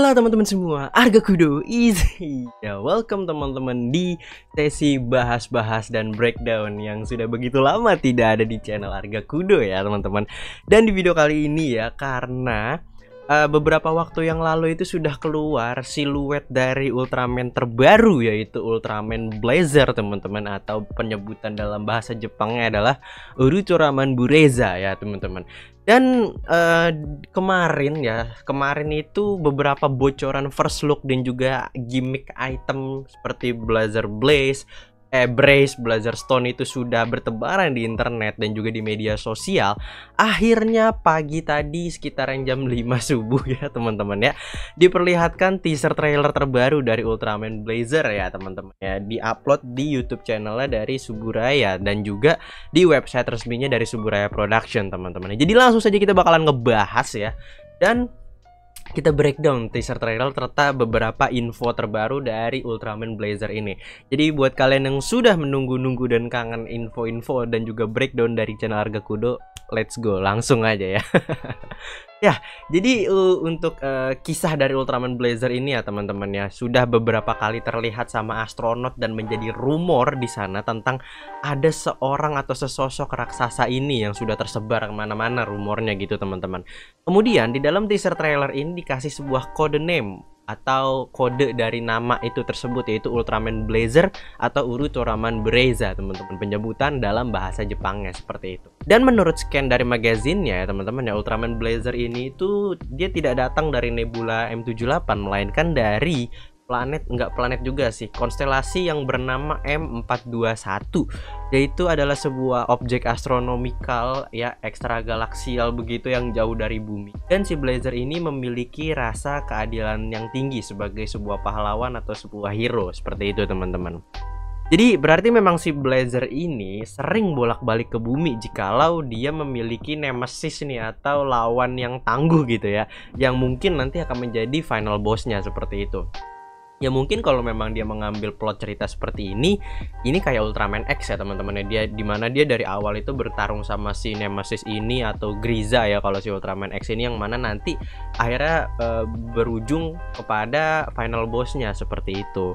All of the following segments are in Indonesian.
Halo teman-teman semua, Arga Kudo easy. Ya, welcome teman-teman di sesi bahas-bahas dan breakdown yang sudah begitu lama tidak ada di channel Arga Kudo ya teman-teman. Dan di video kali ini ya, karena beberapa waktu yang lalu itu sudah keluar siluet dari Ultraman terbaru, yaitu Ultraman Blazer teman-teman, atau penyebutan dalam bahasa Jepangnya adalah Uruchoraman Bureza ya teman-teman. Dan kemarin itu beberapa bocoran first look dan juga gimmick item seperti Blazer Brace, Blazer Stone itu sudah bertebaran di internet dan juga di media sosial. Akhirnya pagi tadi sekitaran jam 5 subuh ya teman-teman ya, diperlihatkan teaser trailer terbaru dari Ultraman Blazer ya teman-teman ya, diupload di YouTube channelnya dari Suburaya dan juga di website resminya dari Suburaya Production teman-teman. Jadi langsung saja kita bakalan ngebahas ya, dan kita breakdown teaser trailer serta beberapa info terbaru dari Ultraman Blazer ini. Jadi buat kalian yang sudah menunggu-nunggu dan kangen info-info dan juga breakdown dari channel Arga Kudo, let's go, langsung aja ya. Ya, jadi untuk kisah dari Ultraman Blazer ini ya teman-teman ya, sudah beberapa kali terlihat sama astronot dan menjadi rumor di sana tentang ada seorang atau sesosok raksasa ini yang sudah tersebar kemana-mana rumornya gitu teman-teman. Kemudian di dalam teaser trailer ini dikasih sebuah code name atau kode dari nama itu tersebut, yaitu Ultraman Blazer atau Uruchoraman Bureza teman-teman, penyebutan dalam bahasa Jepangnya seperti itu. Dan menurut scan dari magazinnya ya teman-teman ya, Ultraman Blazer ini itu dia tidak datang dari nebula M78 melainkan dari planet juga sih, konstelasi yang bernama M421, yaitu adalah sebuah objek astronomikal ya, ekstra galaksial begitu yang jauh dari bumi. Dan si Blazer ini memiliki rasa keadilan yang tinggi sebagai sebuah pahlawan atau sebuah hero seperti itu teman-teman. Jadi berarti memang si Blazer ini sering bolak-balik ke bumi jikalau dia memiliki nemesis nih atau lawan yang tangguh gitu ya, yang mungkin nanti akan menjadi final bossnya seperti itu. Ya mungkin kalau memang dia mengambil plot cerita seperti ini kayak Ultraman X ya teman-teman ya, dia dimana dia dari awal itu bertarung sama si Nemesis ini atau Griza ya kalau si Ultraman X ini, yang mana nanti akhirnya berujung kepada final bossnya seperti itu.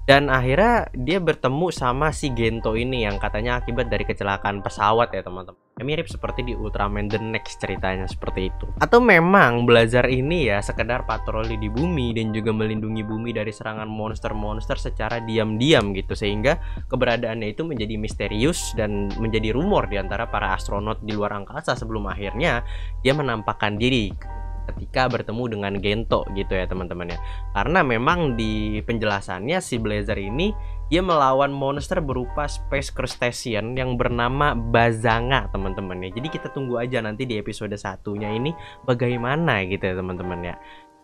Dan akhirnya dia bertemu sama si Gento ini yang katanya akibat dari kecelakaan pesawat ya teman-teman. Ya, mirip seperti di Ultraman The Next ceritanya seperti itu. Atau memang Blazer ini ya sekedar patroli di bumi dan juga melindungi bumi dari serangan monster-monster secara diam-diam gitu, sehingga keberadaannya itu menjadi misterius dan menjadi rumor di antara para astronot di luar angkasa sebelum akhirnya dia menampakkan diri ketika bertemu dengan Gento gitu ya teman-teman ya. Karena memang di penjelasannya si Blazer ini dia melawan monster berupa space crustacean yang bernama Bazanga teman-teman ya. Jadi kita tunggu aja nanti di episode satunya ini bagaimana gitu ya teman-teman ya.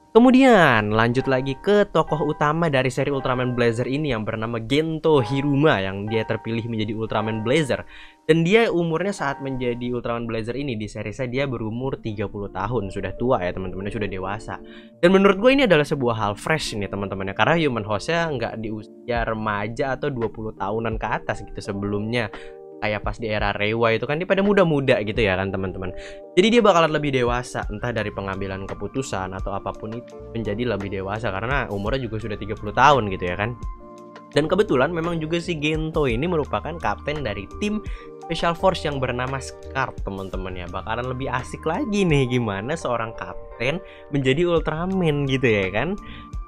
Kemudian lanjut lagi ke tokoh utama dari seri Ultraman Blazer ini yang bernama Gento Hiruma, yang dia terpilih menjadi Ultraman Blazer. Dan dia umurnya saat menjadi Ultraman Blazer ini di seri saya dia berumur 30 tahun, sudah tua ya teman-teman, sudah dewasa. Dan menurut gue ini adalah sebuah hal fresh nih teman-teman ya, karena human hostnya nggak di usia remaja atau 20 tahunan ke atas gitu sebelumnya. Kayak pas di era Reiwa itu kan dia pada muda-muda gitu ya kan teman-teman. Jadi dia bakalan lebih dewasa, entah dari pengambilan keputusan atau apapun itu menjadi lebih dewasa karena umurnya juga sudah 30 tahun gitu ya kan. Dan kebetulan memang juga si Gento ini merupakan kapten dari tim Special Force yang bernama Scar teman-teman ya. Bakalan lebih asik lagi nih gimana seorang kapten menjadi Ultraman gitu ya kan.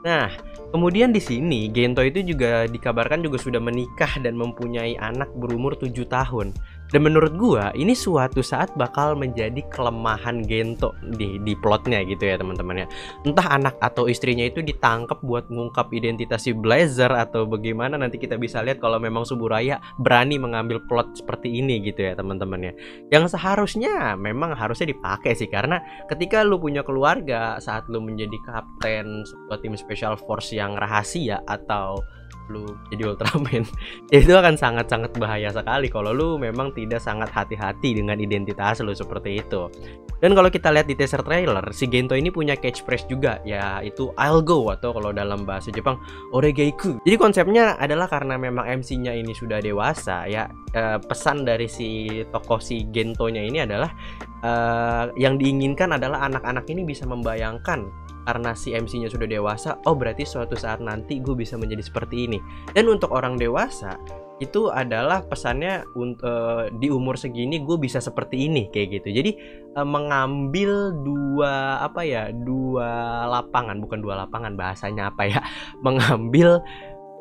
Nah, kemudian di sini Gento itu juga dikabarkan juga sudah menikah dan mempunyai anak berumur 7 tahun. Dan menurut gua ini suatu saat bakal menjadi kelemahan Gento di plotnya gitu ya teman-teman ya. Entah anak atau istrinya itu ditangkap buat mengungkap identitas si Blazer atau bagaimana, nanti kita bisa lihat kalau memang Suburaya berani mengambil plot seperti ini gitu ya teman-teman ya. Yang seharusnya memang harusnya dipakai sih, karena ketika lu punya keluarga saat lu menjadi kapten sebuah tim Special Force yang rahasia atau lu jadi Ultraman, ya itu akan sangat-sangat bahaya sekali kalau lu memang tidak sangat hati-hati dengan identitas lu seperti itu. Dan kalau kita lihat di teaser trailer, si Gento ini punya catchphrase juga, yaitu I'll go, atau kalau dalam bahasa Jepang Oregaiku. Jadi konsepnya adalah karena memang MC-nya ini sudah dewasa ya, pesan dari si tokoh si Gentonya ini adalah yang diinginkan adalah anak-anak ini bisa membayangkan karena si MC-nya sudah dewasa, oh berarti suatu saat nanti gue bisa menjadi seperti ini. Dan untuk orang dewasa itu adalah pesannya di umur segini gue bisa seperti ini kayak gitu. Jadi mengambil dua lapangan, bukan dua lapangan, bahasanya apa ya? Mengambil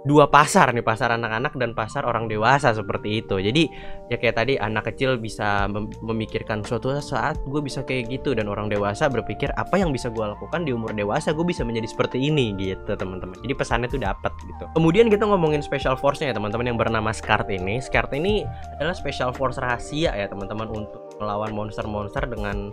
dua pasar nih, pasar anak-anak dan pasar orang dewasa seperti itu. Jadi ya kayak tadi anak kecil bisa memikirkan suatu saat gue bisa kayak gitu, dan orang dewasa berpikir apa yang bisa gue lakukan di umur dewasa gue bisa menjadi seperti ini gitu teman-teman. Jadi pesannya tuh dapat gitu. Kemudian kita ngomongin special force-nya ya teman-teman, yang bernama Scart ini. Scart ini adalah special force rahasia ya teman-teman untuk melawan monster-monster dengan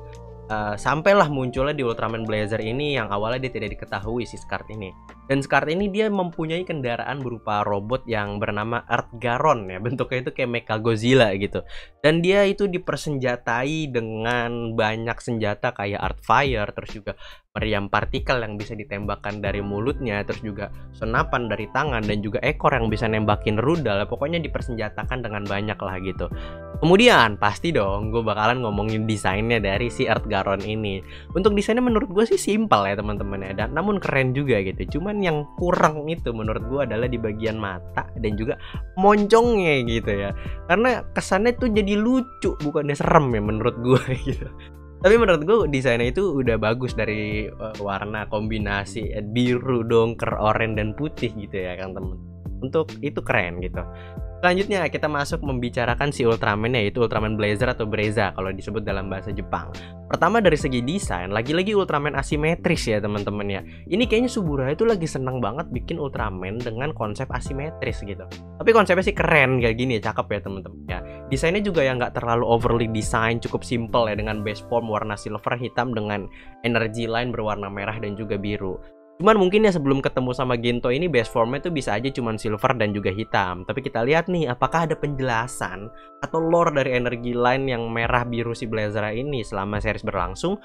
sampailah munculnya di Ultraman Blazer ini yang awalnya dia tidak diketahui si Scart ini. Dan Scart ini dia mempunyai kendaraan berupa robot yang bernama Earth Garon ya, bentuknya itu kayak Mechagodzilla gitu. Dan dia itu dipersenjatai dengan banyak senjata kayak Earth Fire, terus juga meriam partikel yang bisa ditembakkan dari mulutnya, terus juga senapan dari tangan, dan juga ekor yang bisa nembakin rudal. Pokoknya dipersenjatakan dengan banyak lah gitu. Kemudian pasti dong gue bakalan ngomongin desainnya dari si Earth Garon ini. Untuk desainnya menurut gue sih simpel ya teman-teman ya, dan namun keren juga gitu. Cuman yang kurang itu menurut gue adalah di bagian mata dan juga moncongnya gitu ya. Karena kesannya tuh jadi lucu, bukannya serem ya menurut gue gitu. Tapi menurut gue desainnya itu udah bagus dari warna kombinasi biru, dongker, oranye dan putih gitu ya kan teman. Untuk itu keren gitu. Selanjutnya kita masuk membicarakan si Ultraman, yaitu Ultraman Blazer atau Breza kalau disebut dalam bahasa Jepang. Pertama dari segi desain, lagi-lagi Ultraman asimetris ya teman-teman ya. Ini kayaknya Suburaya itu lagi seneng banget bikin Ultraman dengan konsep asimetris gitu. Tapi konsepnya sih keren kayak gini, cakep ya teman-teman ya. Desainnya juga yang nggak terlalu overly design, cukup simple ya, dengan base form warna silver hitam dengan energy line berwarna merah dan juga biru. Cuman mungkin ya sebelum ketemu sama Gento ini base formnya tuh bisa aja cuman silver dan juga hitam. Tapi kita lihat nih apakah ada penjelasan atau lore dari energi line yang merah biru si Blazer ini selama series berlangsung.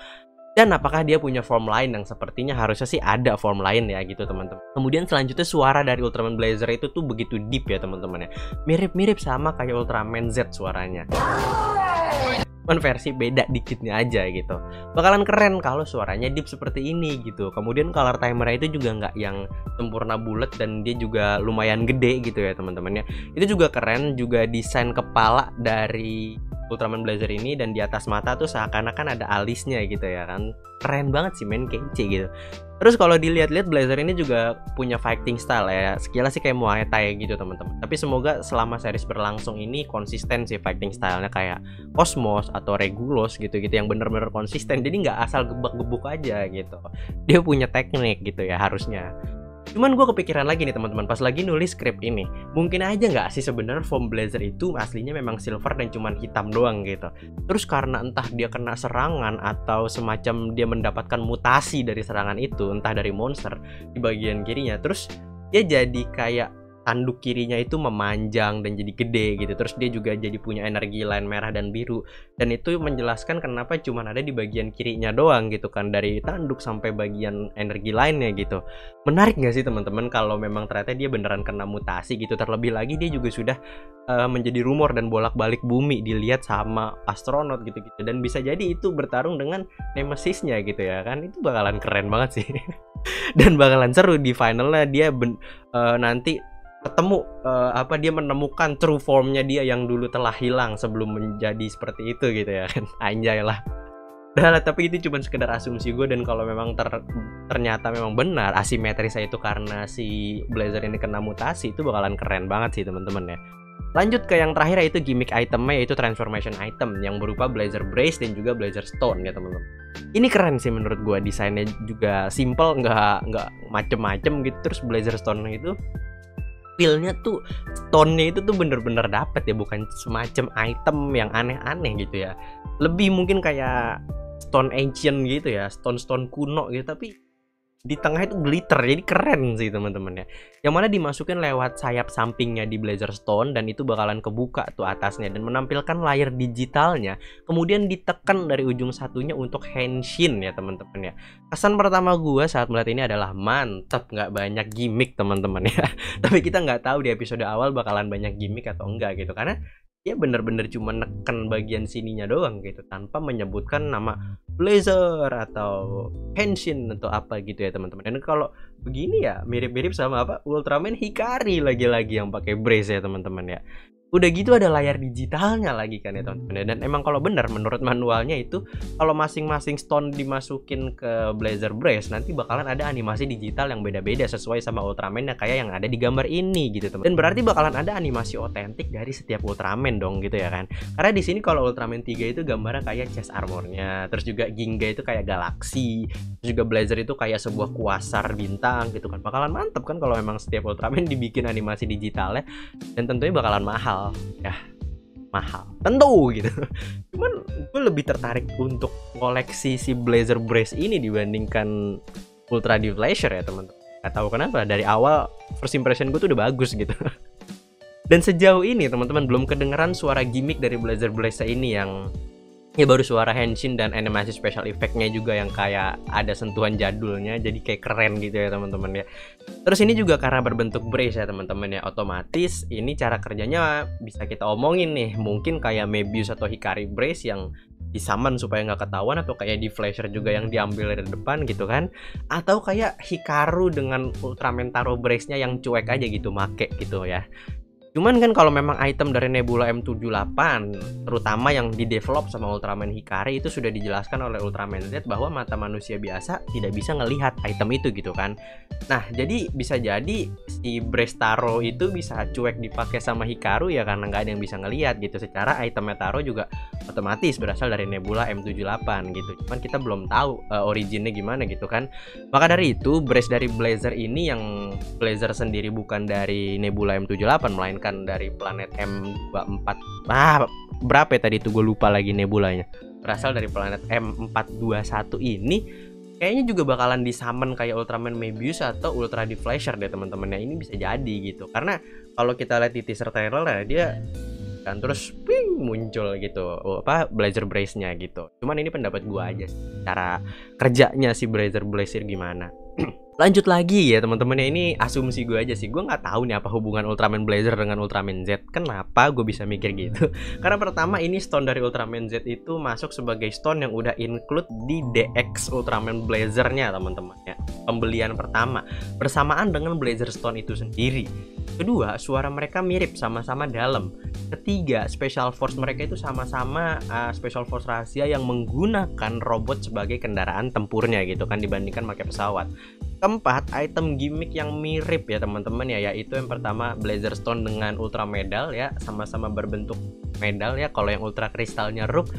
Dan apakah dia punya form lain yang sepertinya harusnya sih ada form lain ya gitu teman-teman. Kemudian selanjutnya suara dari Ultraman Blazer itu tuh begitu deep ya teman-teman ya. Mirip-mirip sama kayak Ultraman Z suaranya. Cuman versi beda dikitnya aja gitu. Bakalan keren kalau suaranya deep seperti ini gitu. Kemudian color timer itu juga nggak yang sempurna bulat, dan dia juga lumayan gede gitu ya teman-teman ya. Itu juga keren, juga desain kepala dari Ultraman Blazer ini, dan di atas mata tuh seakan-akan ada alisnya gitu ya kan. Keren banget sih men, kece gitu. Terus kalau dilihat-lihat Blazer ini juga punya fighting style ya. Sekilas sih kayak Muay Thai gitu teman-teman. Tapi semoga selama series berlangsung ini konsisten sih fighting stylenya kayak Cosmos atau Regulus gitu-gitu, yang bener-bener konsisten. Jadi nggak asal gebak-gebuk aja gitu. Dia punya teknik gitu ya harusnya. Cuman gue kepikiran lagi nih teman-teman pas lagi nulis skrip ini, mungkin aja nggak sih sebenarnya form Blazer itu aslinya memang silver dan cuman hitam doang gitu. Terus karena entah dia kena serangan atau semacam dia mendapatkan mutasi dari serangan itu, entah dari monster di bagian kirinya, terus dia jadi kayak tanduk kirinya itu memanjang dan jadi gede gitu. Terus dia juga jadi punya energi line merah dan biru, dan itu menjelaskan kenapa cuman ada di bagian kirinya doang gitu kan, dari tanduk sampai bagian energi lainnya gitu. Menarik gak sih teman-teman kalau memang ternyata dia beneran kena mutasi gitu. Terlebih lagi dia juga sudah menjadi rumor dan bolak-balik bumi dilihat sama astronot gitu-gitu, dan bisa jadi itu bertarung dengan Nemesisnya gitu ya kan. Itu bakalan keren banget sih. Dan bakalan seru di finalnya dia nanti ketemu dia menemukan true formnya dia yang dulu telah hilang sebelum menjadi seperti itu gitu ya kan. Anjay lah. Tapi itu cuma sekedar asumsi gue, dan kalau memang ternyata memang benar asimetris itu karena si Blazer ini kena mutasi, itu bakalan keren banget sih teman-teman ya. Lanjut ke yang terakhir, yaitu gimmick itemnya, yaitu transformation item yang berupa Blazer Brace dan juga Blazer Stone ya teman-teman. Ini keren sih menurut gue, desainnya juga simple, nggak macem-macem gitu. Terus Blazer Stone itu feel-nya tuh, stone-nya itu tuh bener-bener dapet ya, bukan semacam item yang aneh-aneh gitu ya. Lebih mungkin kayak stone ancient gitu ya, stone-stone kuno gitu, tapi di tengah itu glitter, jadi keren sih teman-teman ya. Yang mana dimasukin lewat sayap sampingnya di Blazer Stone, dan itu bakalan kebuka tuh atasnya dan menampilkan layar digitalnya. Kemudian ditekan dari ujung satunya untuk henshin ya teman-teman ya. Kesan pertama gue saat melihat ini adalah mantap, nggak banyak gimmick teman-teman ya. Tapi kita nggak tahu di episode awal bakalan banyak gimmick atau enggak gitu, karena dia bener-bener cuma neken bagian sininya doang gitu tanpa menyebutkan nama Blazer atau Henshin atau apa gitu ya teman-teman. Dan kalau begini ya mirip-mirip sama apa Ultraman Hikari lagi-lagi yang pakai brace ya teman-teman ya. Udah gitu ada layar digitalnya lagi kan ya teman-teman. Dan emang kalau benar menurut manualnya itu kalau masing-masing stone dimasukin ke Blazer Brace nanti bakalan ada animasi digital yang beda-beda sesuai sama Ultraman yang kayak yang ada di gambar ini gitu teman. Dan berarti bakalan ada animasi otentik dari setiap Ultraman dong gitu ya kan. Karena di sini kalau Ultraman 3 itu gambarnya kayak chest armornya, terus juga Ginga itu kayak galaksi, terus juga Blazer itu kayak sebuah kuasar bintang gitu kan. Bakalan mantep kan kalau memang setiap Ultraman dibikin animasi digitalnya, dan tentunya bakalan mahal ya, mahal tentu gitu. Cuman gue lebih tertarik untuk koleksi si Blazer Brace ini dibandingkan Ultra Deflator ya teman-teman. Gak tahu kenapa dari awal first impression gue tuh udah bagus gitu. Dan sejauh ini teman-teman belum kedengeran suara gimmick dari Blazer Brace ini, yang ya baru suara Henshin dan animasi special effect-nya juga yang kayak ada sentuhan jadulnya, jadi kayak keren gitu ya teman-teman ya. Terus ini juga karena berbentuk brace ya teman-teman ya, otomatis ini cara kerjanya bisa kita omongin nih, mungkin kayak Mebius atau Hikari Brace yang disummon supaya nggak ketahuan, atau kayak Deflator juga yang diambil dari depan gitu kan, atau kayak Hikaru dengan Ultraman Taro Brace-nya yang cuek aja gitu make gitu ya. Cuman kan kalau memang item dari Nebula M78 terutama yang di-develop sama Ultraman Hikari itu sudah dijelaskan oleh Ultraman Z bahwa mata manusia biasa tidak bisa ngelihat item itu gitu kan. Nah, jadi bisa jadi si Brace Taro itu bisa cuek dipakai sama Hikaru ya karena nggak ada yang bisa ngelihat gitu. Secara item Taro juga otomatis berasal dari Nebula M78 gitu. Cuman kita belum tahu originnya gimana gitu kan. Maka dari itu Brace dari Blazer ini yang Blazer sendiri bukan dari Nebula M78 melainkan dari planet M24. Berapa ya tadi itu gue lupa lagi nebulanya. Berasal dari planet M421 ini kayaknya juga bakalan disummon kayak Ultraman Mebius atau Ultra Deflator deh teman-teman ya. Ini bisa jadi gitu. Karena kalau kita lihat di teaser trailer ya, dia kan terus ping muncul gitu Blazer Brace-nya gitu. Cuman ini pendapat gue aja sih, cara kerjanya si Blazer Brace gimana. Lanjut lagi ya teman-teman ya, ini asumsi gue aja sih. Gue nggak tahu nih apa hubungan Ultraman Blazer dengan Ultraman Z. Kenapa gue bisa mikir gitu? Karena pertama ini stone dari Ultraman Z itu masuk sebagai stone yang udah include di DX Ultraman Blazer-nya teman-teman ya. Pembelian pertama bersamaan dengan Blazer Stone itu sendiri. Kedua, suara mereka mirip, sama-sama dalam. Ketiga, Special Force mereka itu sama-sama Special Force rahasia yang menggunakan robot sebagai kendaraan tempurnya gitu kan, dibandingkan pakai pesawat. Keempat, item gimmick yang mirip ya teman-teman ya, yaitu yang pertama Blazer Stone dengan Ultra Medal ya, sama-sama berbentuk medal ya. Kalau yang Ultra Kristalnya Rook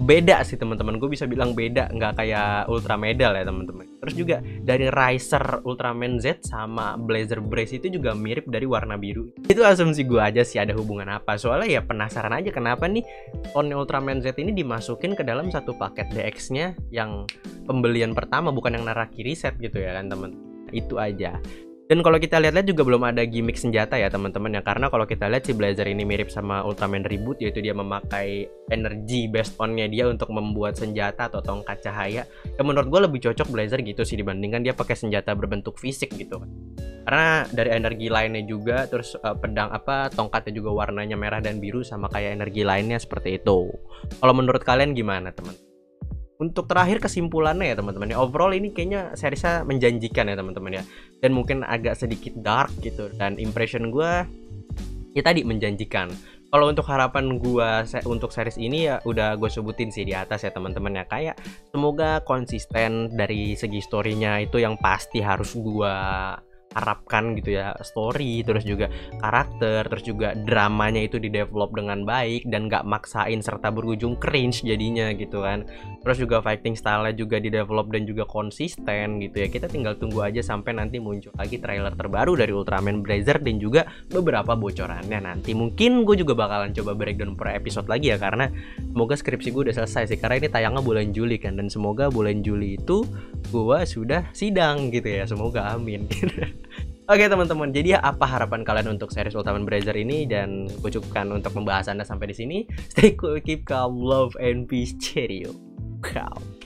beda sih teman-teman, gue bisa bilang beda, nggak kayak Ultra Medal ya teman-teman. Terus juga dari Riser Ultraman Z sama Blazer Brace itu juga mirip dari warna biru. Itu asumsi gue aja sih ada hubungan apa, soalnya ya penasaran aja kenapa nih Stone Ultraman Z ini dimasukin ke dalam satu paket DX-nya yang pembelian pertama, bukan yang Naraki Reset gitu ya kan teman. Itu aja. Dan kalau kita lihat-lihat juga belum ada gimmick senjata ya teman-teman ya, karena kalau kita lihat si Blazer ini mirip sama Ultraman Reboot, yaitu dia memakai energi based on-nya dia untuk membuat senjata atau tongkat cahaya. Ya menurut gue lebih cocok Blazer gitu sih dibandingkan dia pakai senjata berbentuk fisik gitu. Karena dari energi lainnya juga, terus pedang tongkatnya juga warnanya merah dan biru sama kayak energi lainnya seperti itu. Kalau menurut kalian gimana teman? Untuk terakhir kesimpulannya ya teman-teman ya, overall ini kayaknya seriesnya menjanjikan ya teman-teman ya, dan mungkin agak sedikit dark gitu, dan impression gue ya tadi menjanjikan. Kalau untuk harapan gue untuk series ini ya udah gue sebutin sih di atas ya teman-teman ya, kayak semoga konsisten dari segi story-nya, itu yang pasti harus gue harapkan gitu ya, story, terus juga karakter, terus juga dramanya itu di-develop dengan baik dan gak maksain serta berujung cringe jadinya gitu kan. Terus juga fighting style-nya juga di-develop dan juga konsisten gitu ya. Kita tinggal tunggu aja sampai nanti muncul lagi trailer terbaru dari Ultraman Blazer dan juga beberapa bocorannya nanti. Mungkin gue juga bakalan coba breakdown per episode lagi ya, karena semoga skripsi gue udah selesai sih, karena ini tayangnya bulan Juli kan, dan semoga bulan Juli itu gue sudah sidang gitu ya, semoga amin. Oke teman-teman, jadi apa harapan kalian untuk series Ultraman Blazer ini? Dan gue cukupkan untuk pembahasannya sampai di sini. Stay cool, keep calm, love and peace, cheerio. Ciao.